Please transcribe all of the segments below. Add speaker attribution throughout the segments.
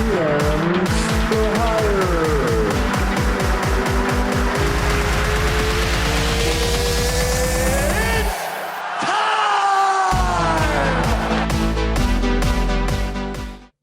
Speaker 1: GMs for Hire.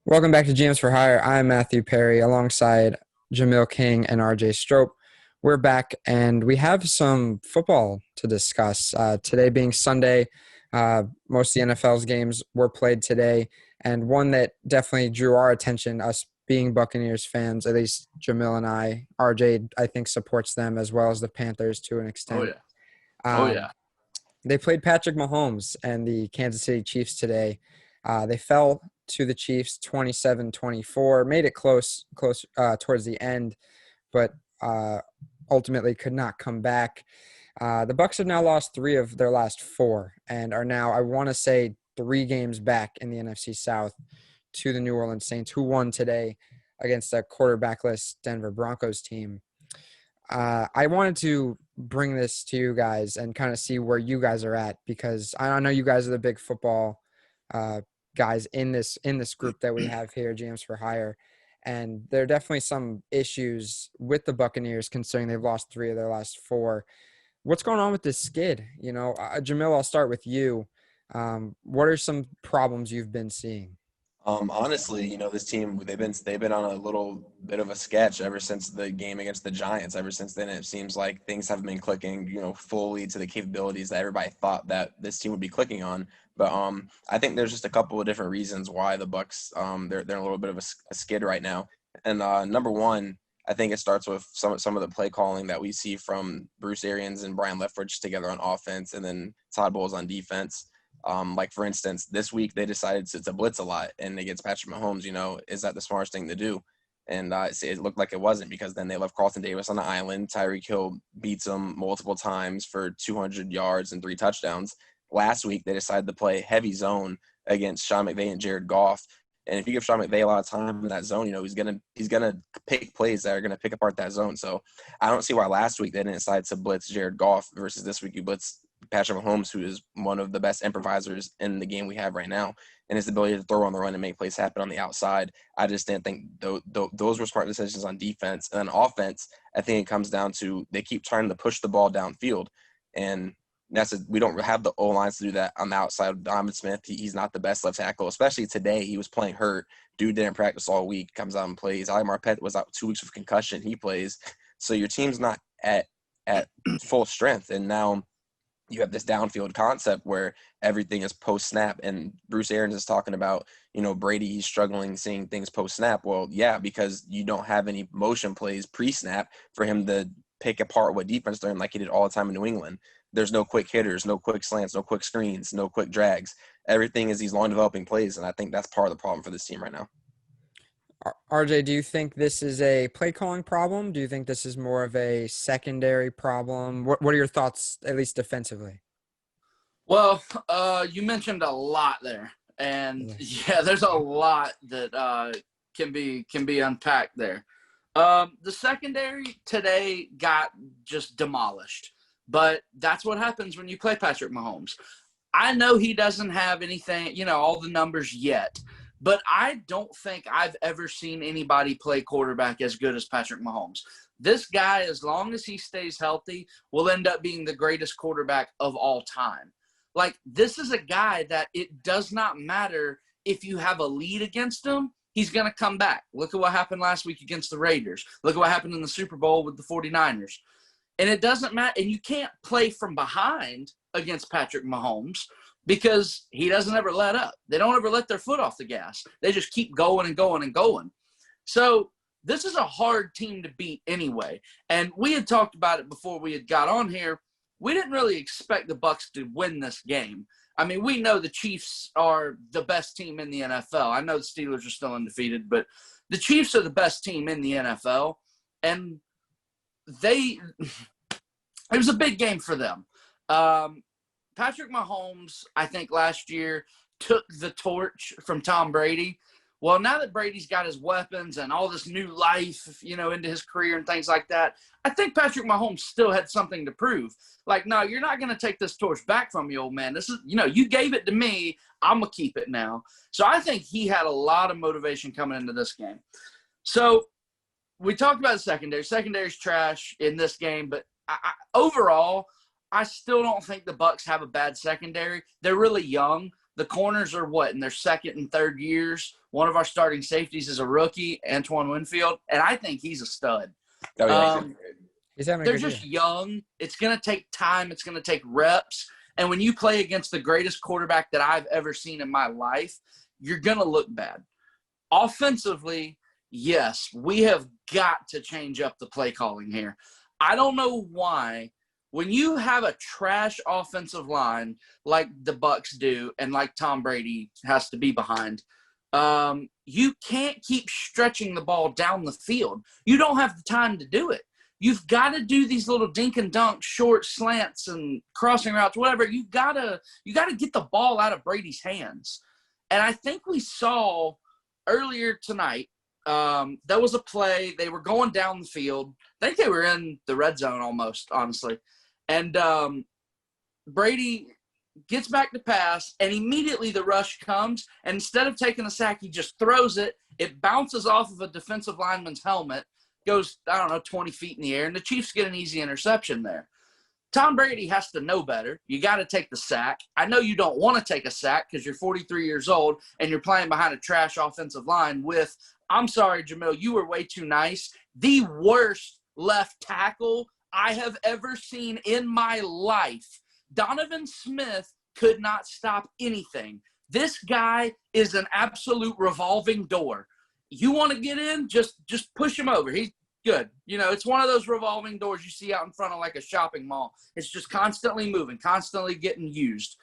Speaker 2: Welcome back to GMs for Hire. I'm Matthew Perry alongside Jamil King and RJ Strope. We're back and we have some football to discuss. Today being Sunday, most of the NFL's games were played today, and one that definitely drew our attention, us being Buccaneers fans, at least Jamil and I. RJ, I think, supports them as well as the Panthers to an extent.
Speaker 3: Oh, yeah.
Speaker 2: They played Patrick Mahomes and the Kansas City Chiefs today. They fell to the Chiefs 27-24, made it close towards the end, but ultimately could not come back. The Bucs have now lost 3 of their last 4 and are now, I want to say, 3 games back in the NFC South to the New Orleans Saints, who won today against a quarterbackless Denver Broncos team. I wanted to bring this to you guys and kind of see where you guys are at, because I know you guys are the big football guys in this group that we have here, GMs for Hire, and there are definitely some issues with the Buccaneers considering they've lost 3 of their last 4. What's going on with this skid? Jamil, I'll start with you. What are some problems you've been seeing?
Speaker 4: Honestly, this team, they've been on a little bit of a sketch ever since the game against the Giants. Ever since then, it seems like things haven't been clicking, fully to the capabilities that everybody thought that this team would be clicking on. But I think there's just a couple of different reasons why the Bucs they're in a little bit of a skid right now. And number one, I think it starts with some of the play calling that we see from Bruce Arians and Brian Leftwich together on offense, and then Todd Bowles on defense. Like, for instance, this week they decided to blitz a lot, and against Patrick Mahomes, is that the smartest thing to do? And it looked like it wasn't, because then they left Carlton Davis on the island. Tyreek Hill beats him multiple times for 200 yards and 3 touchdowns. Last week they decided to play heavy zone against Sean McVay and Jared Goff. And if you give Sean McVay a lot of time in that zone, he's gonna pick plays that are gonna pick apart that zone. So I don't see why last week they didn't decide to blitz Jared Goff versus this week you blitz Patrick Mahomes, who is one of the best improvisers in the game we have right now, and his ability to throw on the run and make plays happen on the outside. I just didn't think those were smart decisions on defense. And on offense, I think it comes down to they keep trying to push the ball downfield, and we don't have the O-lines to do that on the outside. Donovan Smith, he's not the best left tackle, especially today. He was playing hurt. Dude didn't practice all week, comes out and plays. Ali Marpet was out 2 weeks with concussion. He plays. So your team's not at full strength, and now you have this downfield concept where everything is post-snap, and Bruce Arians is talking about, Brady, he's struggling seeing things post-snap. Well, yeah, because you don't have any motion plays pre-snap for him to pick apart what defense they're in like he did all the time in New England. There's no quick hitters, no quick slants, no quick screens, no quick drags. Everything is these long developing plays, and I think that's part of the problem for this team right now.
Speaker 2: RJ, do you think this is a play calling problem? Do you think this is more of a secondary problem? What are your thoughts, at least defensively?
Speaker 3: Well, you mentioned a lot there, and yeah, there's a lot that can be unpacked there. The secondary today got just demolished, but that's what happens when you play Patrick Mahomes. I know he doesn't have anything, all the numbers yet. But I don't think I've ever seen anybody play quarterback as good as Patrick Mahomes. This guy, as long as he stays healthy, will end up being the greatest quarterback of all time. Like, this is a guy that it does not matter if you have a lead against him, he's going to come back. Look at what happened last week against the Raiders. Look at what happened in the Super Bowl with the 49ers. And it doesn't matter. And you can't play from behind against Patrick Mahomes, because he doesn't ever let up. They don't ever let their foot off the gas. They just keep going and going and going. So this is a hard team to beat anyway. And we had talked about it before we had got on here. We didn't really expect the Bucs to win this game. I mean, we know the Chiefs are the best team in the NFL. I know the Steelers are still undefeated, but the Chiefs are the best team in the NFL. And it was a big game for them. Patrick Mahomes, I think last year, took the torch from Tom Brady Well, now that Brady's got his weapons and all this new life, into his career and things like that, I think Patrick Mahomes still had something to prove. Like, no, you're not going to take this torch back from me, old man. This is, you gave it to me. I'm going to keep it now. So I think he had a lot of motivation coming into this game. So we talked about the secondary. Secondary's trash in this game, but overall, I still don't think the Bucs have a bad secondary. They're really young. The corners are in their second and third years. One of our starting safeties is a rookie, Antoine Winfield, and I think he's a stud.
Speaker 4: Oh, yeah,
Speaker 3: They're just young. It's going to take time. It's going to take reps. And when you play against the greatest quarterback that I've ever seen in my life, you're going to look bad. Offensively, yes, we have got to change up the play calling here. I don't know why. When you have a trash offensive line like the Bucs do and like Tom Brady has to be behind, you can't keep stretching the ball down the field. You don't have the time to do it. You've got to do these little dink and dunk, short slants and crossing routes, whatever. You gotta get the ball out of Brady's hands. And I think we saw earlier tonight, there was a play. They were going down the field. I think they were in the red zone almost, honestly. And Brady gets back to pass, and immediately the rush comes. And instead of taking a sack, he just throws it. It bounces off of a defensive lineman's helmet, goes, 20 feet in the air, and the Chiefs get an easy interception there. Tom Brady has to know better. You got to take the sack. I know you don't want to take a sack because you're 43 years old and you're playing behind a trash offensive line with, I'm sorry, Jamil, you were way too nice, the worst left tackle I have ever seen in my life. Donovan Smith could not stop anything. This guy is an absolute revolving door. You want to get in, just push him over. He's good. It's one of those revolving doors you see out in front of like a shopping mall. It's just constantly moving, constantly getting used.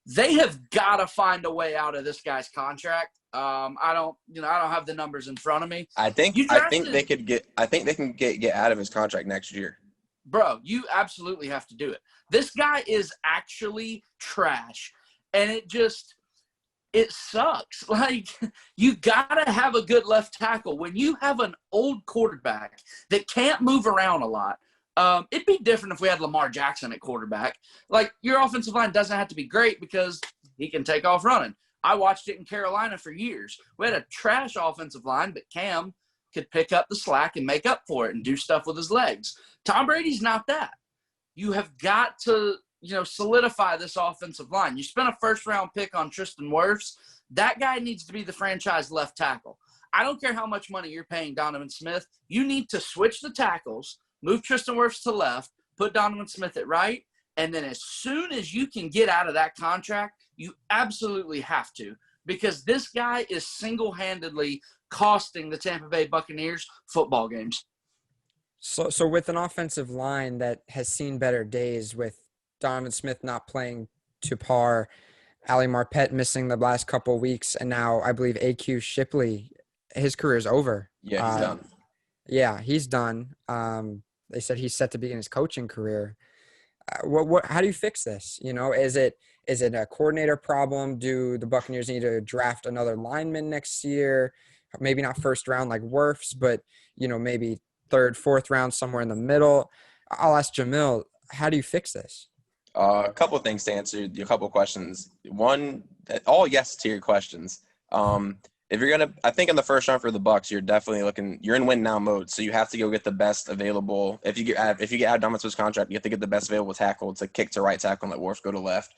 Speaker 3: They have got to find a way out of this guy's contract. I don't have the numbers in front of me.
Speaker 4: I think they can get out of his contract next year.
Speaker 3: Bro, you absolutely have to do it. This guy is actually trash. And it sucks. Like, you got to have a good left tackle. When you have an old quarterback that can't move around a lot, it'd be different if we had Lamar Jackson at quarterback. Like, your offensive line doesn't have to be great because he can take off running. I watched it in Carolina for years. We had a trash offensive line, but Cam could pick up the slack and make up for it and do stuff with his legs. Tom Brady's not that. You have got to, solidify this offensive line. You spent a first-round pick on Tristan Wirfs. That guy needs to be the franchise left tackle. I don't care how much money you're paying Donovan Smith. You need to switch the tackles, move Tristan Wirfs to left, put Donovan Smith at right, and then as soon as you can get out of that contract, you absolutely have to, because this guy is single-handedly costing the Tampa Bay Buccaneers football games.
Speaker 2: So with an offensive line that has seen better days, with Donovan Smith not playing to par, Ali Marpet missing the last couple of weeks, and now I believe AQ Shipley, his career is over.
Speaker 4: Yeah, he's done.
Speaker 2: Yeah, he's done. They said he's set to begin his coaching career. How do you fix this? Is it a coordinator problem? Do the Buccaneers need to draft another lineman next year? Maybe not first round like Wirfs, but maybe third, fourth round, somewhere in the middle. I'll ask Jamil, how do you fix this?
Speaker 4: A couple of things to answer a couple of questions. One, all yes to your questions. If you're gonna, I think in the first round for the Bucs, you're definitely you're in win now mode. So you have to go get the best available. If you get out of Donovan Smith's contract, you have to get the best available tackle to kick to right tackle and let Wirfs go to left.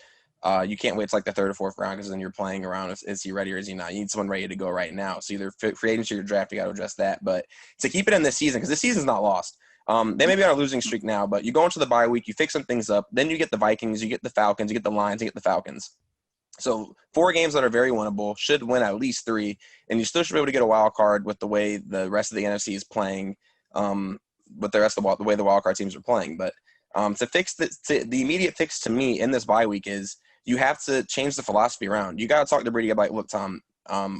Speaker 4: You can't wait to the third or fourth round, because then you're playing around. Is he ready or is he not? You need someone ready to go right now. So either free agency or draft, you got to address that. But to keep it in this season, because this season's not lost. They may be on a losing streak now, but you go into the bye week, you fix some things up. Then you get the Vikings, you get the Falcons, you get the Lions, you get the Falcons. So 4 games that are very winnable, should win at least 3, and you still should be able to get a wild card with the way the rest of the NFC is playing, with the way the wild card teams are playing. But to fix the immediate fix to me in this bye week is you have to change the philosophy around. You got to talk to Brady about, look, Tom,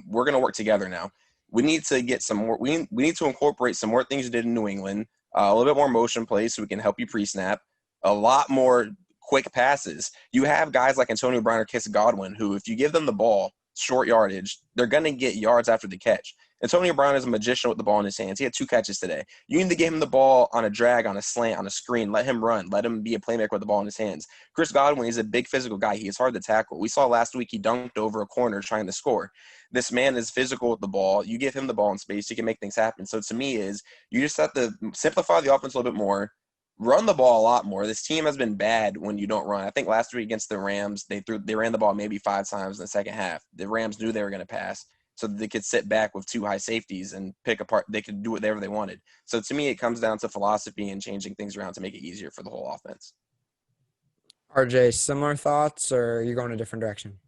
Speaker 4: we're going to work together now. We need to get some more. We need to incorporate some more things you did in New England. A little bit more motion plays so we can help you pre-snap. A lot more quick passes. You have guys like Antonio Brown or Chris Godwin who, if you give them the ball, short yardage. They're going to get yards after the catch. Antonio Brown is a magician with the ball in his hands. He had 2 catches today. You need to give him the ball on a drag, on a slant, on a screen. Let him run. Let him be a playmaker with the ball in his hands. Chris Godwin is a big physical guy. He is hard to tackle. We saw last week he dunked over a corner trying to score. This man is physical with the ball. You give him the ball in space, he can make things happen. So to me is you just have to simplify the offense a little bit more, run the ball a lot more. This team has been bad when you don't run. I think last week against the Rams, they ran the ball maybe 5 times in the second half. The Rams knew they were going to pass, so that they could sit back with 2 high safeties and pick apart. They could do whatever they wanted. So to me, it comes down to philosophy and changing things around to make it easier for the whole offense.
Speaker 2: RJ, similar thoughts, or are you going a different direction?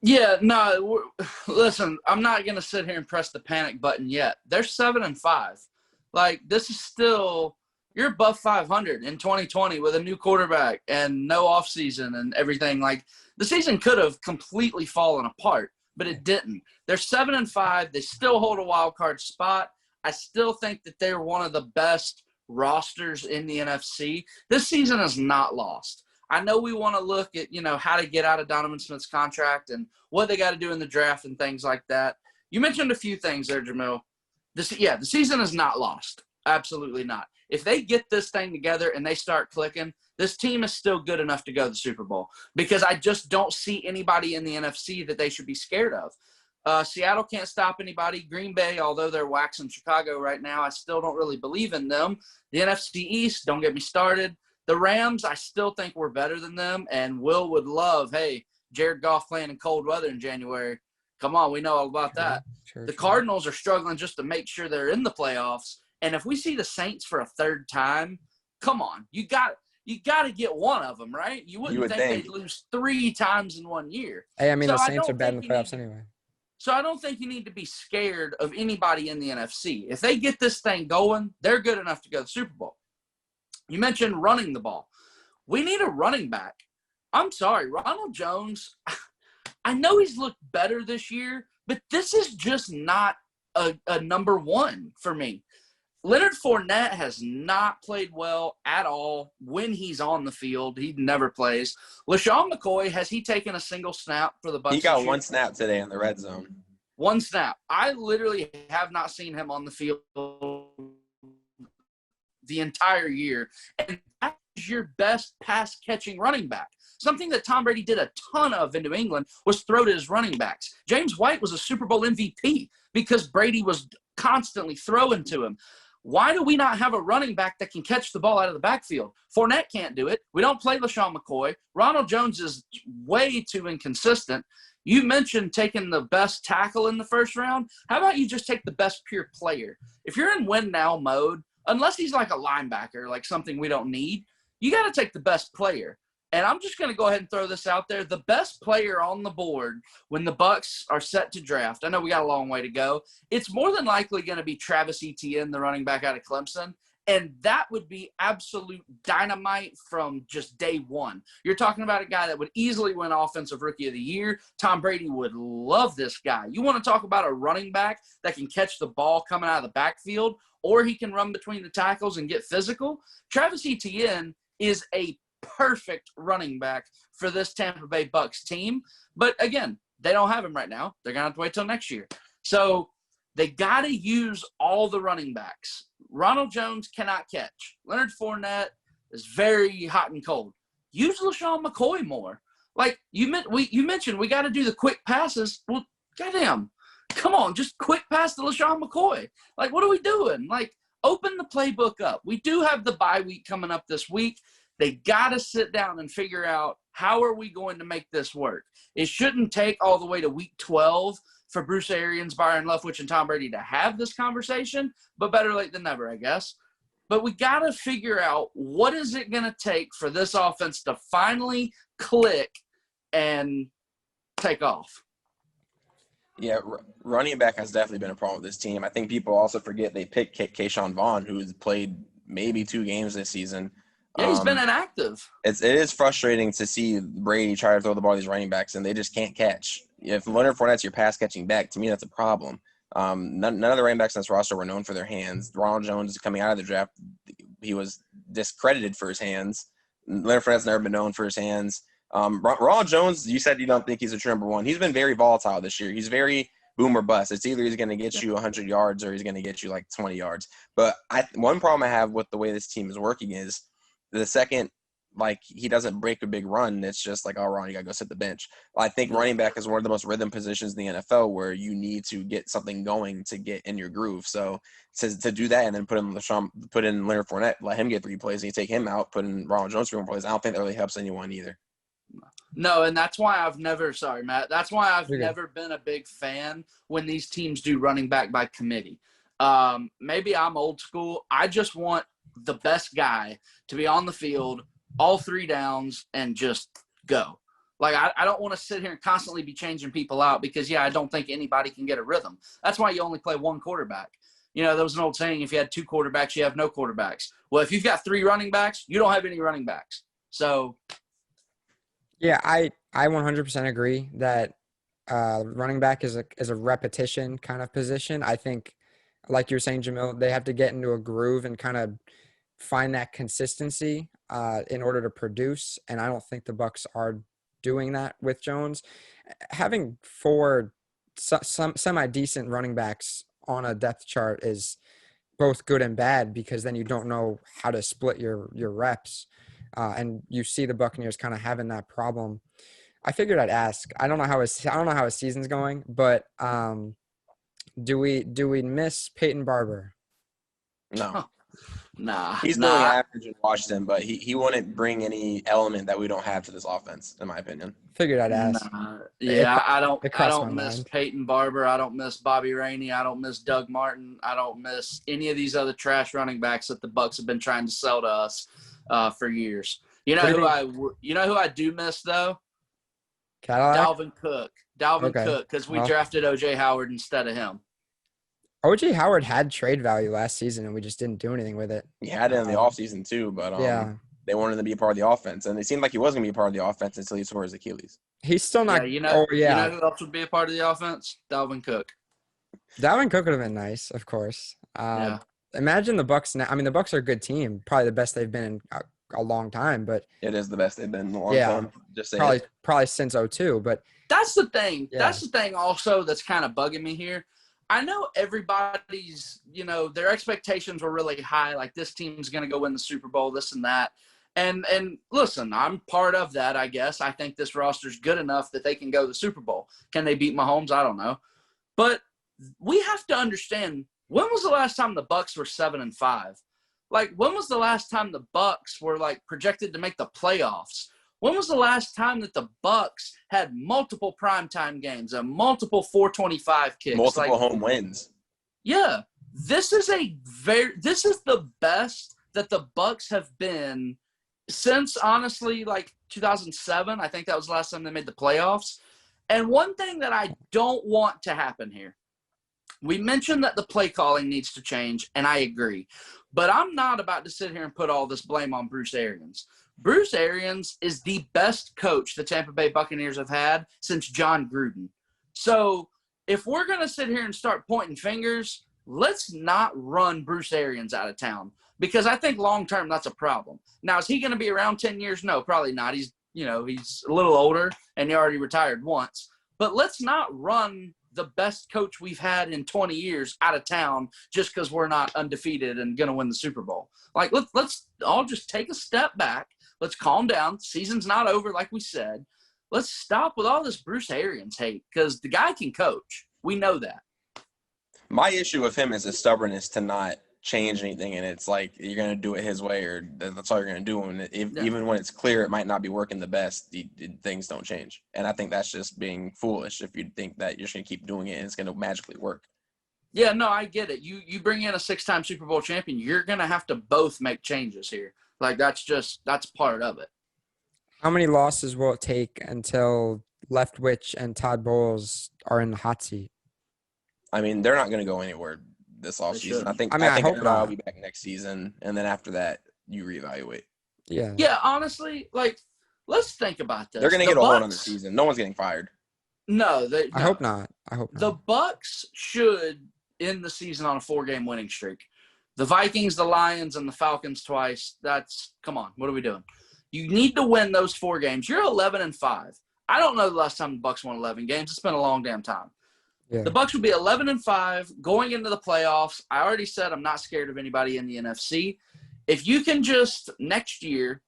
Speaker 3: Yeah, no. Listen, I'm not going to sit here and press the panic button yet. They're 7-5. Like, this is still – you're above 500 in 2020 with a new quarterback and no offseason and everything. Like, the season could have completely fallen apart, but it didn't. They're 7-5. They still hold a wild card spot. I still think that they're one of the best rosters in the NFC. This season is not lost. I know we want to look at, how to get out of Donovan Smith's contract and what they got to do in the draft and things like that. You mentioned a few things there, Jamil. The season is not lost. Absolutely not. If they get this thing together and they start clicking, this team is still good enough to go to the Super Bowl because I just don't see anybody in the NFC that they should be scared of. Seattle can't stop anybody. Green Bay, although they're waxing Chicago right now, I still don't really believe in them. The NFC East, don't get me started. The Rams, I still think we're better than them, and Will would love, hey, Jared Goff playing in cold weather in January. Come on, we know all about that.
Speaker 2: Sure.
Speaker 3: The Cardinals are struggling just to make sure they're in the playoffs. And if we see the Saints for a third time, come on, you got to get one of them, right? You wouldn't think they'd lose 3 times in 1 year.
Speaker 2: Hey, I mean, the Saints are bad in the playoffs anyway.
Speaker 3: So I don't think you need to be scared of anybody in the NFC. If they get this thing going, they're good enough to go to the Super Bowl. You mentioned running the ball. We need a running back. I'm sorry, Ronald Jones, I know he's looked better this year, but this is just not a number 1 for me. Leonard Fournette has not played well at all when he's on the field. He never plays. LaShawn McCoy, has he taken a single snap for the Bucs?
Speaker 4: He got 1 snap today in the red zone.
Speaker 3: 1 snap. I literally have not seen him on the field the entire year. And that is your best pass-catching running back. Something that Tom Brady did a ton of in New England was throw to his running backs. James White was a Super Bowl MVP because Brady was constantly throwing to him. Why do we not have a running back that can catch the ball out of the backfield? Fournette can't do it. We don't play LaShawn McCoy. Ronald Jones is way too inconsistent. You mentioned taking the best tackle in the first round. How about you just take the best pure player? If you're in win-now mode, unless he's like a linebacker, like something we don't need, you got to take the best player. And I'm just going to go ahead and throw this out there. The best player on the board when the Bucs are set to draft, I know we got a long way to go, it's more than likely going to be Travis Etienne, the running back out of Clemson. And that would be absolute dynamite from just day one. You're talking about a guy that would easily win Offensive Rookie of the Year. Tom Brady would love this guy. You want to talk about a running back that can catch the ball coming out of the backfield, or he can run between the tackles and get physical? Travis Etienne is a perfect running back for this Tampa Bay Bucs team. But again, they don't have him right now. They're going to have to wait till next year. So they got to use all the running backs. Ronald Jones cannot catch. Leonard Fournette is very hot and cold. Use LaShawn McCoy more. Like you mentioned, we got to do the quick passes. Well, goddamn, come on, just quick pass to LaShawn McCoy. Like, what are we doing? Like, open the playbook up. We do have the bye week coming up this week. They got to sit down and figure out how are we going to make this work. It shouldn't take all the way to week 12 for Bruce Arians, Byron Leftwich, and Tom Brady to have this conversation, but better late than never, I guess. But we got to figure out what is it going to take for this offense to finally click and take off.
Speaker 4: Yeah, running back has definitely been a problem with this team. I think people also forget they picked Keyshawn Vaughn, who's played maybe 2 games this season.
Speaker 3: Yeah, he's been inactive.
Speaker 4: It is frustrating to see Brady try to throw the ball to these running backs, and they just can't catch. If Leonard Fournette's your pass-catching back, to me that's a problem. None of the running backs on this roster were known for their hands. Ronald Jones is coming out of the draft. He was discredited for his hands. Leonard Fournette's never been known for his hands. Ronald Jones, you said you don't think he's a true number one. He's been very volatile this year. He's very boom or bust. It's either he's going to get you 100 yards or he's going to get you like 20 yards. But one problem I have with the way this team is working is the second, like, he doesn't break a big run, it's just like, oh, Ron, you got to go sit the bench. I think running back is one of the most rhythm positions in the NFL where you need to get something going to get in your groove. So to do that and then put in Leonard Fournette, let him get 3 plays, and you take him out, put in Ronald Jones 3 plays, I don't think that really helps anyone either.
Speaker 3: No, and that's why I've never – sorry, Matt. That's why I've never been a big fan when these teams do running back by committee. Maybe I'm old school. I just want the best guy to be on the field all 3 downs and just go. Like, I don't want to sit here and constantly be changing people out because, I don't think anybody can get a rhythm. That's why you only play 1 quarterback. There was an old saying, if you had 2 quarterbacks, you have no quarterbacks. Well, if you've got 3 running backs, you don't have any running backs. So –
Speaker 2: yeah, I 100% agree that running back is a repetition kind of position. I think, like you were saying, Jamil, they have to get into a groove and kind of find that consistency in order to produce. And I don't think the Bucs are doing that with Jones. Having 4 some semi-decent running backs on a depth chart is both good and bad because then you don't know how to split your reps. And you see the Buccaneers kind of having that problem. I figured I'd ask. I don't know how his season's going, but do we miss Peyton Barber?
Speaker 4: No.
Speaker 3: Nah.
Speaker 4: He's doing average in Washington, but he wouldn't bring any element that we don't have to this offense, in my opinion.
Speaker 2: Figured I'd ask.
Speaker 3: I don't miss
Speaker 2: mind.
Speaker 3: Peyton Barber. I don't miss Bobby Rainey. I don't miss Doug Martin. I don't miss any of these other trash running backs that the Bucs have been trying to sell to us for years. You know who I do miss though?
Speaker 2: Cadillac?
Speaker 3: Dalvin Cook. Cook, because we drafted O.J. Howard instead of him.
Speaker 2: O.J. Howard had trade value last season, and we just didn't do anything with it.
Speaker 4: He had it in the offseason too, but they wanted him to be a part of the offense, and it seemed like he was going to be a part of the offense until he tore his Achilles.
Speaker 2: He's still not.
Speaker 3: You know who else would be a part of the offense? Dalvin Cook.
Speaker 2: Dalvin Cook would have been nice, of course. Imagine the Bucs now. I mean, the Bucs are a good team, probably the best they've been in a long time. But
Speaker 4: it is the best they've been in a long time. Just
Speaker 2: probably since 2002. But
Speaker 3: that's the thing. Yeah. That's the thing. Also, that's kind of bugging me here. I know everybody's, their expectations were really high. Like, this team's going to go win the Super Bowl, this and that. And listen, I'm part of that, I guess. I think this roster's good enough that they can go to the Super Bowl. Can they beat Mahomes? I don't know. But we have to understand, when was the last time the Bucs were 7-5? Like, when was the last time the Bucs were, like, projected to make the playoffs? When was the last time that the Bucs had multiple primetime games and multiple 425 kicks?
Speaker 4: Multiple home wins.
Speaker 3: Yeah. This is the best that the Bucs have been since, honestly, like 2007. I think that was the last time they made the playoffs. And one thing that I don't want to happen here, we mentioned that the play calling needs to change, and I agree. But I'm not about to sit here and put all this blame on Bruce Arians. Bruce Arians is the best coach the Tampa Bay Buccaneers have had since John Gruden. So if we're going to sit here and start pointing fingers, let's not run Bruce Arians out of town, because I think long-term that's a problem. Now, is he going to be around 10 years? No, probably not. He's a little older, and he already retired once. But let's not run the best coach we've had in 20 years out of town just because we're not undefeated and going to win the Super Bowl. Like, let's all just take a step back. Let's calm down. Season's not over, like we said. Let's stop with all this Bruce Arians hate, because the guy can coach. We know that.
Speaker 4: My issue with him is his stubbornness to not change anything, and it's like you're going to do it his way, or that's all you're going to do. And even when it's clear it might not be working the best, things don't change. And I think that's just being foolish if you think that you're just going to keep doing it and it's going to magically work. Yeah,
Speaker 3: no, I get it. You bring in a 6-time Super Bowl champion, you're going to have to both make changes here. Like, that's part of it.
Speaker 2: How many losses will it take until Leftwich and Todd Bowles are in the hot seat?
Speaker 4: I mean, they're not going to go anywhere this offseason. I think I'll be back next season, and then after that, you reevaluate.
Speaker 2: Yeah.
Speaker 3: Yeah, honestly, like, let's think about this.
Speaker 4: They're going to get a hold on the season. No one's getting fired.
Speaker 3: No.
Speaker 2: I hope not.
Speaker 3: The Bucs should end the season on a 4-game winning streak. The Vikings, the Lions, and the Falcons twice. Come on, what are we doing? You need to win those 4 games. You're 11-5. I don't know the last time the Bucs won 11 games. It's been a long damn time.
Speaker 2: Yeah.
Speaker 3: The Bucs will be 11-5 going into the playoffs. I already said I'm not scared of anybody in the NFC. If you can just next year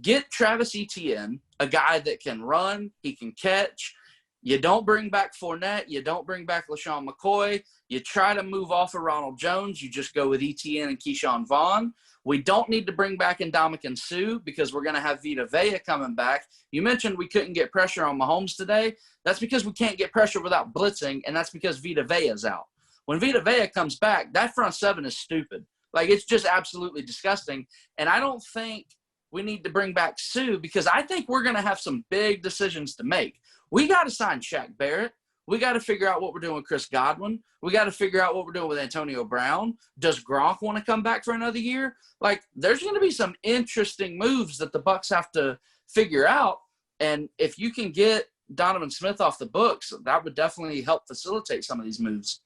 Speaker 3: get Travis Etienne, a guy that can run, he can catch. You don't bring back Fournette. You don't bring back LaShawn McCoy. You try to move off of Ronald Jones. You just go with Etienne and Keyshawn Vaughn. We don't need to bring back Ndamukong Suh because we're going to have Vita Vea coming back. You mentioned we couldn't get pressure on Mahomes today. That's because we can't get pressure without blitzing, and that's because Vita Vea is out. When Vita Vea comes back, that front seven is stupid. Like, it's just absolutely disgusting. And I don't think we need to bring back Suh because I think we're going to have some big decisions to make. We got to sign Shaq Barrett. We got to figure out what we're doing with Chris Godwin. We got to figure out what we're doing with Antonio Brown. Does Gronk want to come back for another year? Like, there's going to be some interesting moves that the Bucs have to figure out. And if you can get Donovan Smith off the books, that would definitely help facilitate some of these moves.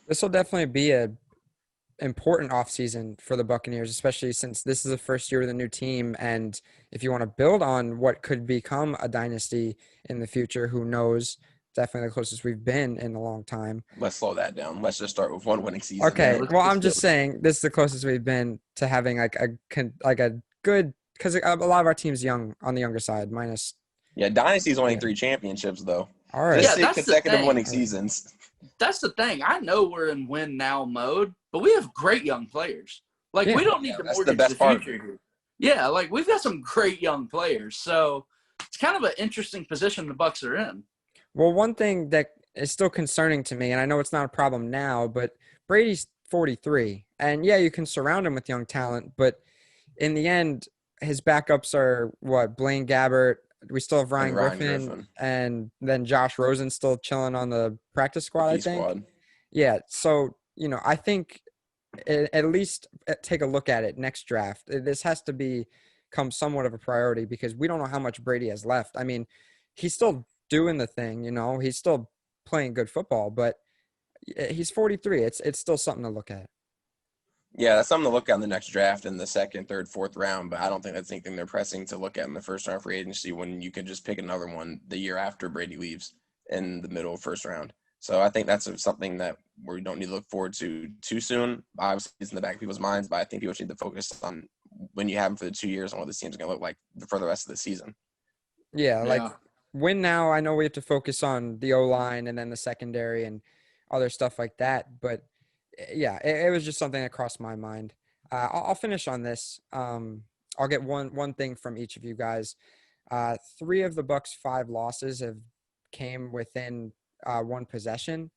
Speaker 2: This will definitely be a important offseason for the Buccaneers, especially since this is the first year with a new team. And if you want to build on what could become a dynasty in the future, who knows? Definitely the closest we've been in a long time.
Speaker 4: Let's slow that down. Let's just start with 1 winning season.
Speaker 2: Okay. Well, I'm just saying this is the closest we've been to having like a good, because a lot of our team's young on the younger side, minus.
Speaker 4: Yeah, Dynasty's only 3 championships, though.
Speaker 2: All right.
Speaker 4: Just
Speaker 3: Yeah,
Speaker 4: 6 consecutive winning seasons.
Speaker 3: That's the thing. I know we're in win now mode, but we have great young players. Like, we don't need to
Speaker 4: that's
Speaker 3: mortgage
Speaker 4: the best
Speaker 3: the
Speaker 4: part.
Speaker 3: future here. Yeah, like, we've got some great young players. So it's kind of an interesting position the Bucs are in.
Speaker 2: Well, one thing that is still concerning to me, and I know it's not a problem now, but Brady's 43. And, yeah, you can surround him with young talent, but in the end, his backups are, Blaine Gabbert. We still have Ryan Griffin, and then Josh Rosen still chilling on the practice squad, I think.
Speaker 4: Squad.
Speaker 2: Yeah, so, I think at least take a look at it next draft. This has to become somewhat of a priority because we don't know how much Brady has left. I mean, he's still doing the thing, he's still playing good football, but he's 43. It's still something to look at.
Speaker 4: Yeah, that's something to look at in the next draft in the 2nd, 3rd, 4th round, but I don't think that's anything they're pressing to look at in the first round free agency when you can just pick another one the year after Brady leaves in the middle of first round. So I think that's something that we don't need to look forward to too soon. Obviously, it's in the back of people's minds, but I think people should need to focus on when you have them for the 2 years and what this team's going to look like for the rest of the season.
Speaker 2: Yeah, like win now. I know we have to focus on the O-line and then the secondary and other stuff like that, but yeah, it was just something that crossed my mind. I'll finish on this. I'll get one thing from each of you guys. 3 of the Bucs' 5 losses have came within 1 possession.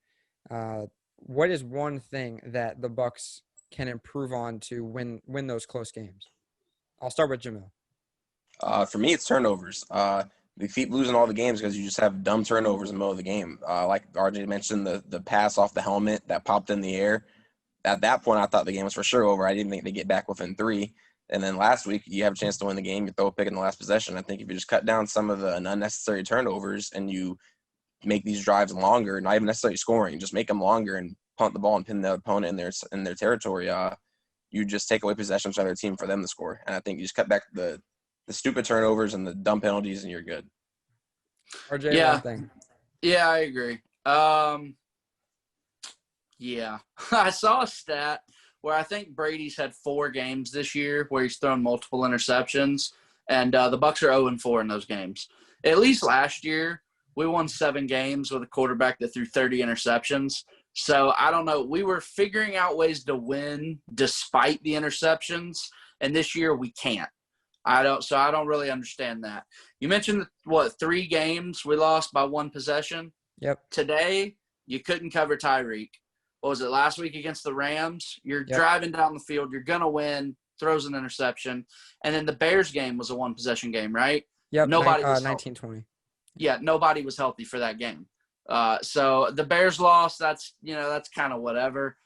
Speaker 2: What is one thing that the Bucs can improve on to win those close games? I'll start with Jamil.
Speaker 4: For me, it's turnovers. We keep losing all the games because you just have dumb turnovers in the middle of the game. Like RJ mentioned, the pass off the helmet that popped in the air. At that point, I thought the game was for sure over. I didn't think they'd get back within 3. And then last week, you have a chance to win the game. You throw a pick in the last possession. I think if you just cut down some of the unnecessary turnovers and you make these drives longer, not even necessarily scoring, just make them longer and punt the ball and pin the opponent in their territory, you just take away possessions from their team for them to score. And I think you just cut back the stupid turnovers and the dumb penalties, and you're good.
Speaker 2: RJ,
Speaker 3: Yeah.
Speaker 2: one thing.
Speaker 3: Yeah, I agree. Yeah. I saw a stat where I think Brady's had 4 games this year where he's thrown multiple interceptions, and the Bucs are 0-4 in those games. At least last year, we won 7 games with a quarterback that threw 30 interceptions. So I don't know. We were figuring out ways to win despite the interceptions, and this year we can't. I don't really understand that. You mentioned 3 games we lost by 1 possession.
Speaker 2: Yep.
Speaker 3: Today you couldn't cover Tyreek. What was it, last week against the Rams? You're driving down the field, you're gonna win, throws an interception, and then the Bears game was a 1 possession game, right?
Speaker 2: Yep.
Speaker 3: Nobody was
Speaker 2: 19-20.
Speaker 3: Yeah, nobody was healthy for that game. So the Bears lost. That's kind of whatever.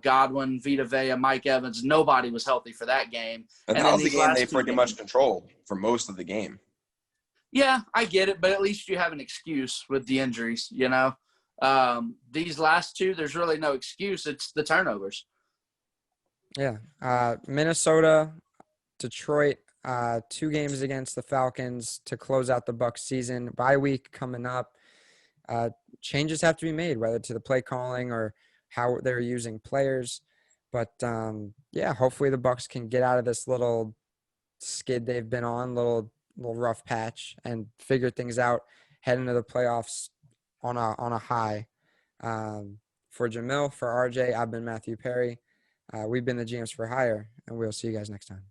Speaker 3: Godwin, Vita Vea, Mike Evans, nobody was healthy for that game.
Speaker 4: And that was the game they pretty much controlled for most of the game.
Speaker 3: Yeah, I get it, but at least you have an excuse with the injuries, These last 2, there's really no excuse. It's the turnovers.
Speaker 2: Yeah. Minnesota, Detroit, 2 games against the Falcons to close out the Bucs season. Bye week coming up. Changes have to be made, whether to the play calling or how they're using players. But yeah, hopefully the Bucs can get out of this little skid they've been on, little rough patch, and figure things out, head into the playoffs on a high. For Jamil, for RJ, I've been Matthew Perry. We've been the GMs for Hire, and we'll see you guys next time.